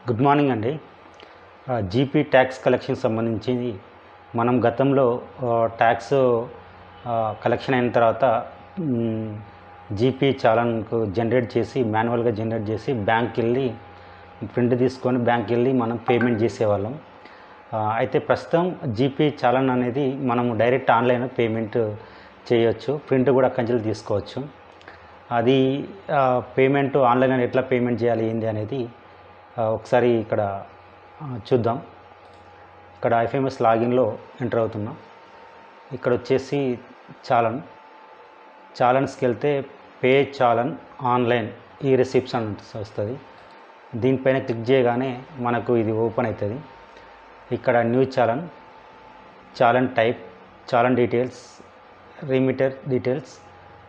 Good morning అండి. GP tax collection సంబంధించి మనం గతంలో ట్యాక్స్ కలెక్షన్ అయిన తర్వాత జీపీ చాలాన్కు జనరేట్ చేసి మాన్యువల్గా జనరేట్ చేసి బ్యాంక్కి వెళ్ళి ప్రింట్ తీసుకొని బ్యాంక్కి వెళ్ళి మనం పేమెంట్ చేసేవాళ్ళం. అయితే ప్రస్తుతం జీపీ చాలాన్ అనేది మనము డైరెక్ట్ ఆన్లైన్ పేమెంట్ చేయొచ్చు, ప్రింట్ కూడా కంచెలు తీసుకోవచ్చు. అది పేమెంట్ ఆన్లైన్ ఎట్లా పేమెంట్ చేయాలి ఏంది అనేది ఒకసారి ఇక్కడ చూద్దాం. ఇక్కడ ఐఫ్ఎంఎస్ లాగిన్లో ఎంటర్ అవుతున్నాం. ఇక్కడ వచ్చేసి చాలన్స్కి వెళ్తే పే చాలన్ ఆన్లైన్ ఈ రిసిప్ట్స్ అని వస్తుంది. దీనిపైన క్లిక్ చేయగానే మనకు ఇది ఓపెన్ అవుతుంది. ఇక్కడ new challan type, challan details, remitter details,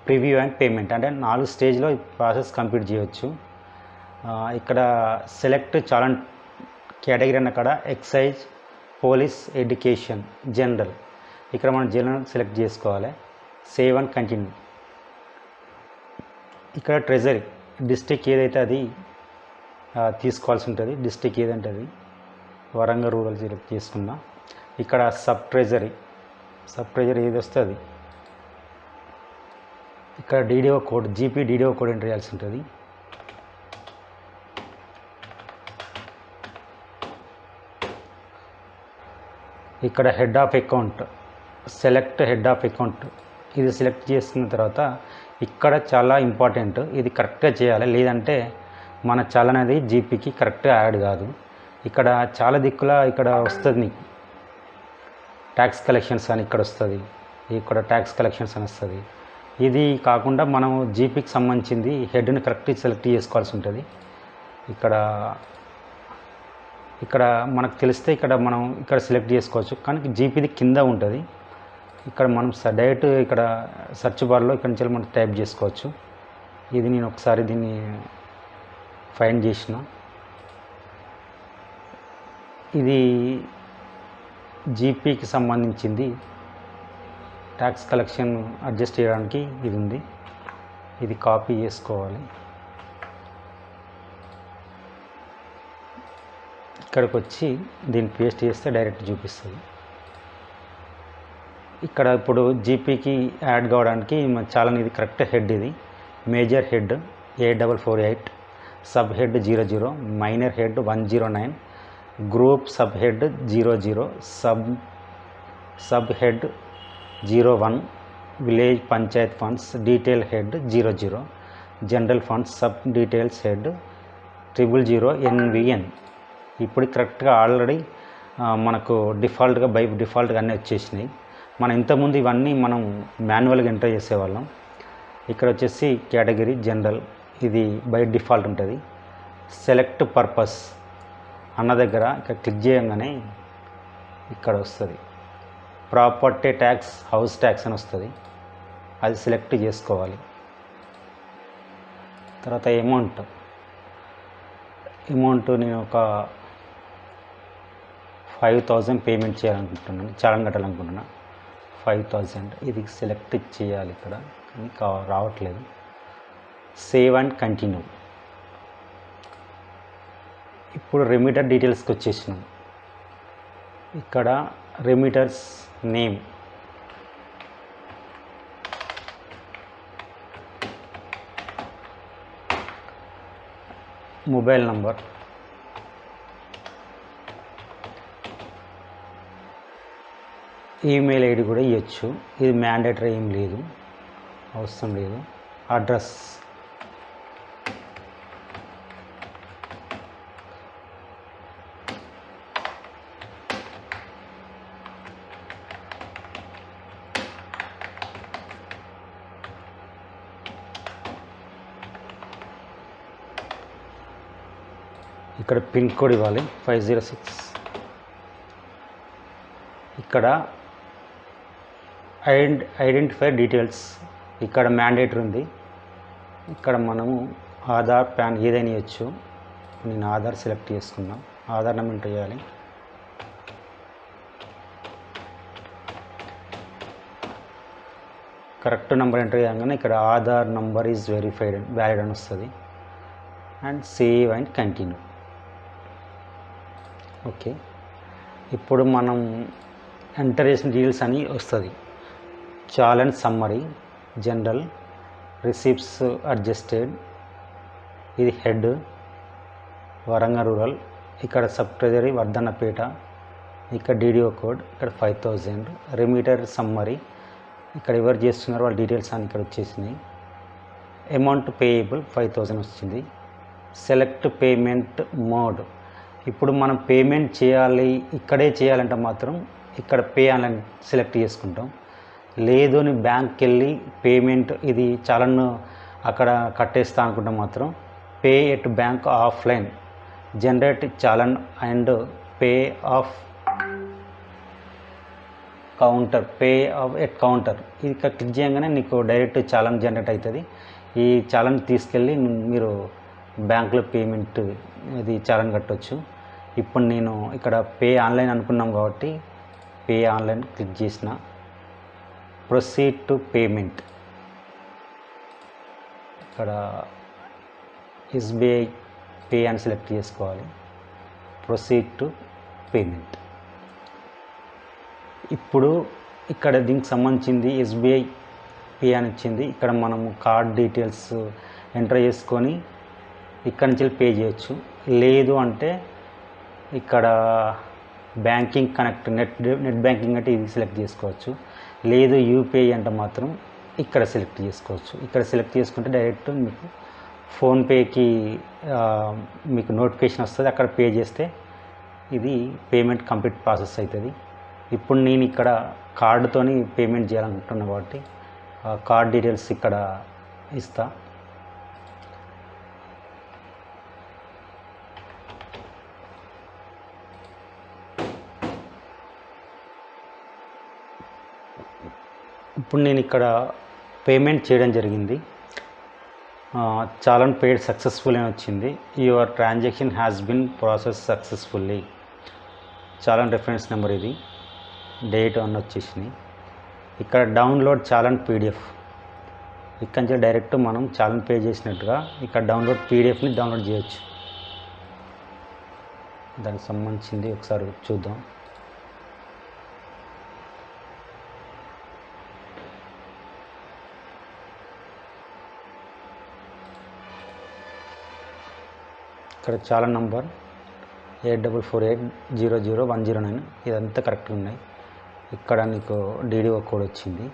preview and payment అంటే 4 స్టేజ్లో ఈ ప్రాసెస్ కంప్లీట్ చేయవచ్చు. ఇక్కడ సెలెక్ట్ చాలన్ కేటగిరీ అన్న కాడ ఎక్సైజ్, పోలీస్, ఎడ్యుకేషన్, జనరల్, ఇక్కడ మనం జనరల్ సెలెక్ట్ చేసుకోవాలి. Save and continue. ఇక్కడ ట్రెజరీ డిస్ట్రిక్ట్ ఏదైతే అది తీసుకోవాల్సి ఉంటుంది. డిస్ట్రిక్ట్ ఏదంటే అది వరంగల్ రూరల్ సెలెక్ట్ చేసుకున్నా. ఇక్కడ సబ్ ట్రెజరీ ఏది వస్తే అది. ఇక్కడ DDO code, GP DDO code enter చేయాల్సి ఉంటుంది. ఇక్కడ head of account, select head of account, ఇది సెలెక్ట్ చేసుకున్న తర్వాత ఇక్కడ చాలా ఇంపార్టెంట్, ఇది కరెక్ట్గా చేయాలి, లేదంటే మన చాలన్ అనేది జీపీకి కరెక్ట్గా యాడ్ కాదు. ఇక్కడ చాలా దిక్కులా ఇక్కడ వస్తుంది నీకు ట్యాక్స్ కలెక్షన్స్ అని ఇక్కడ వస్తుంది, ఇక్కడ ట్యాక్స్ కలెక్షన్స్ అని వస్తుంది. ఇది కాకుండా మనం జీపీకి సంబంధించింది హెడ్ని కరెక్ట్గా సెలెక్ట్ చేసుకోవాల్సి ఉంటుంది. ఇక్కడ మనకు తెలిస్తే ఇక్కడ మనం ఇక్కడ సెలెక్ట్ చేసుకోవచ్చు, కానీ జీపీది కింద ఉంటుంది. ఇక్కడ మనం డైరెక్ట్ ఇక్కడ సెర్చ్ బార్లో ఇక్కడ నుంచి మనం టైప్ చేసుకోవచ్చు. ఇది నేను ఒకసారి దీన్ని ఫైండ్ చేసిన. ఇది జీపీకి సంబంధించింది. ట్యాక్స్ కలెక్షన్ అడ్జస్ట్ చేయడానికి ఇది ఉంది. ఇది కాపీ చేసుకోవాలి. ఇక్కడికి వచ్చి దీన్ని పేస్ట్ చేస్తే డైరెక్ట్ చూపిస్తుంది. ఇక్కడ ఇప్పుడు జీపీకి యాడ్ కావడానికి చాలా ఇది కరెక్ట్ హెడ్, ఇది major head 8448, sub head 00, minor head 109, group sub head 00, sub head 01, village panchayat funds detail head 00, general funds sub details head 000 NVN. ఇప్పుడు కరెక్ట్గా ఆల్రెడీ మనకు బై డిఫాల్ట్గా అన్నీ వచ్చేసినాయి. మనం ఇంతకుముందు ఇవన్నీ మనం మాన్యువల్గా ఎంటర్ చేసేవాళ్ళం. ఇక్కడ వచ్చేసి కేటగిరీ జనరల్, ఇది బై డిఫాల్ట్ ఉంటుంది. సెలెక్ట్ పర్పస్ అన్న దగ్గర ఇక్కడ క్లిక్ చేయగానే ఇక్కడ వస్తుంది ప్రాపర్టీ ట్యాక్స్, హౌస్ ట్యాక్స్ అని వస్తుంది. అది సెలెక్ట్ చేసుకోవాలి. తర్వాత అమౌంట్ నేను ఒక 5000 పేమెంట్ చేయాలనుకుంటున్నాను, చాలన్ కట్టాలనుకుంటున్నాను. 5000 ఇది సెలెక్ట్ చేయాలి. ఇక్కడ కానీ రావట్లేదు. Save and continue. ఇప్పుడు రెమిటర్ డీటెయిల్స్కి వచ్చేసినాం. ఇక్కడ remitter's name, mobile number, email ID కూడా ఇవ్వచ్చు. ఇది మ్యాండేటరీ ఏం లేదు, అవసరం లేదు. అడ్రస్, ఇక్కడ పిన్ కోడ్ ఇవ్వాలి 506. ఇక్కడ ఐడెంటిఫైర్ డీటెయిల్స్, ఇక్కడ మ్యాండేటరీ ఉంది. ఇక్కడ మనము ఆధార్, పాన్ ఏదైనా ఇవ్వచ్చు. నేను ఆధార్ సెలెక్ట్ చేసుకున్నా. ఆధార్ నెంబర్ ఎంటర్ చేయాలి. కరెక్ట్ నెంబర్ ఎంటర్ చేయగానే ఇక్కడ Aadhaar number is verified, valid అని వస్తుంది. And save and continue. Okay, ఇప్పుడు మనం ఎంటర్ చేసిన డీటెయిల్స్ అని వస్తుంది. Challenge summary, general, receipts adjusted, ఇది హెడ్ వరంగల్ రూరల్, ఇక్కడ సబ్ ట్రెజరీ వర్ధన్నపేట, ఇక్కడ DDO కోడ్, ఇక్కడ 5000, రిమీటర్ సమ్మరీ, ఇక్కడ ఎవరు చేస్తున్నారు వాళ్ళ డీటెయిల్స్ అని ఇక్కడ వచ్చేసినాయి. అమౌంట్ పేయబుల్ 5000 వచ్చింది. సెలెక్ట్ పేమెంట్ మోడ్, ఇప్పుడు మనం పేమెంట్ చేయాలి ఇక్కడే చేయాలంటే మాత్రం ఇక్కడ పే ఆన్లైన్ సెలెక్ట్ చేసుకుంటాం. లేదు అని బ్యాంక్కి వెళ్ళి పేమెంట్ ఇది చాలన్ అక్కడ కట్టేస్తా అనుకుంటే మాత్రం pay at bank offline, generate చాలన్ and pay of counter, pay of at counter, ఇది క్లిక్ చేయగానే నీకు డైరెక్ట్ చాలన్ జనరేట్ అవుతుంది. ఈ చాలన్ తీసుకెళ్ళి మీరు బ్యాంకులో పేమెంట్ ఇది చాలన్ కట్టవచ్చు. ఇప్పుడు నేను ఇక్కడ పే ఆన్లైన్ అనుకున్నాం కాబట్టి పే ఆన్లైన్ క్లిక్ చేసిన. ప్రొసీడ్ టు పేమెంట్, ఇక్కడ SBI పే అని సెలెక్ట్ చేసుకోవాలి. Proceed to payment. ఇప్పుడు ఇక్కడ దీనికి సంబంధించింది SBI పే అని వచ్చింది. ఇక్కడ మనము కార్డ్ డీటెయిల్స్ ఎంటర్ చేసుకొని ఇక్కడ నుంచి పే చేయొచ్చు. లేదు అంటే ఇక్కడ బ్యాంకింగ్ కనెక్ట్ నెట్ బ్యాంకింగ్ అంటే ఇది సెలెక్ట్ చేసుకోవచ్చు. లేదు UPI అంటే మాత్రం ఇక్కడ సెలెక్ట్ చేసుకోవచ్చు. ఇక్కడ సెలెక్ట్ చేసుకుంటే డైరెక్ట్ మీకు ఫోన్పేకి మీకు నోటిఫికేషన్ వస్తుంది, అక్కడ పే చేస్తే ఇది పేమెంట్ కంప్లీట్ ప్రాసెస్ అవుతుంది. ఇప్పుడు నేను ఇక్కడ కార్డుతోని పేమెంట్ చేయాలనుకుంటున్నా కాబట్టి కార్డ్ డీటెయిల్స్ ఇక్కడ ఇస్తా. ఇప్పుడు నేను ఇక్కడ పేమెంట్ చేయడం జరిగింది. చాలన్ పేడ్ సక్సెస్ఫుల్ అని వచ్చింది. Your transaction has been process successfully. చాలన్ reference number, ఇది డేట్ అని వచ్చేసినాయి. ఇక్కడ డౌన్లోడ్ చాలన్ PDF, ఇక్కడ నుంచి డైరెక్ట్ మనం చాలన్ పే చేసినట్టుగా ఇక్కడ డౌన్లోడ్ PDFని డౌన్లోడ్ చేయొచ్చు. దానికి సంబంధించింది ఒకసారి చూద్దాం. ఇక్కడ చాలన్ నంబర్ 8448000109, ఇదంతా కరెక్ట్గా ఉన్నాయి. ఇక్కడ నీకు DDO కోడ్ వచ్చింది.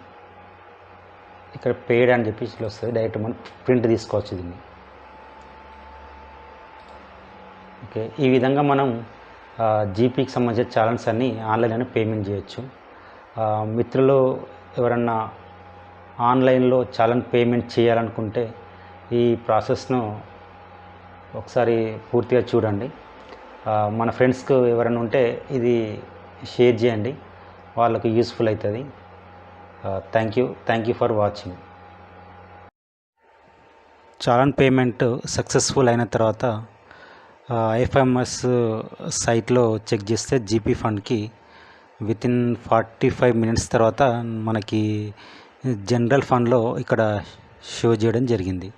ఇక్కడ పేడ్ అని చెప్పి వస్తుంది, డైరెక్ట్ మనం ప్రింట్ తీసుకోవచ్చు దీన్ని. ఓకే, ఈ విధంగా మనం GPకి సంబంధించిన చాలన్స్ అన్నీ ఆన్లైన్లోనే పేమెంట్ చేయొచ్చు. మిత్రులు ఎవరన్నా ఆన్లైన్లో చాలన్ పేమెంట్ చేయాలనుకుంటే ఈ ప్రాసెస్ను ఒకసారి పూర్తిగా చూడండి. మన ఫ్రెండ్స్కి ఎవరైనా ఉంటే ఇది షేర్ చేయండి, వాళ్ళకు యూస్ఫుల్ అవుతుంది. Thank you for watching. చాలన్ payment successful అయిన తర్వాత IFMS సైట్లో చెక్ చేస్తే GP ఫండ్కి వితిన్ 45 మినిట్స్ తర్వాత మనకి జనరల్ ఫండ్లో ఇక్కడ షో చేయడం జరిగింది.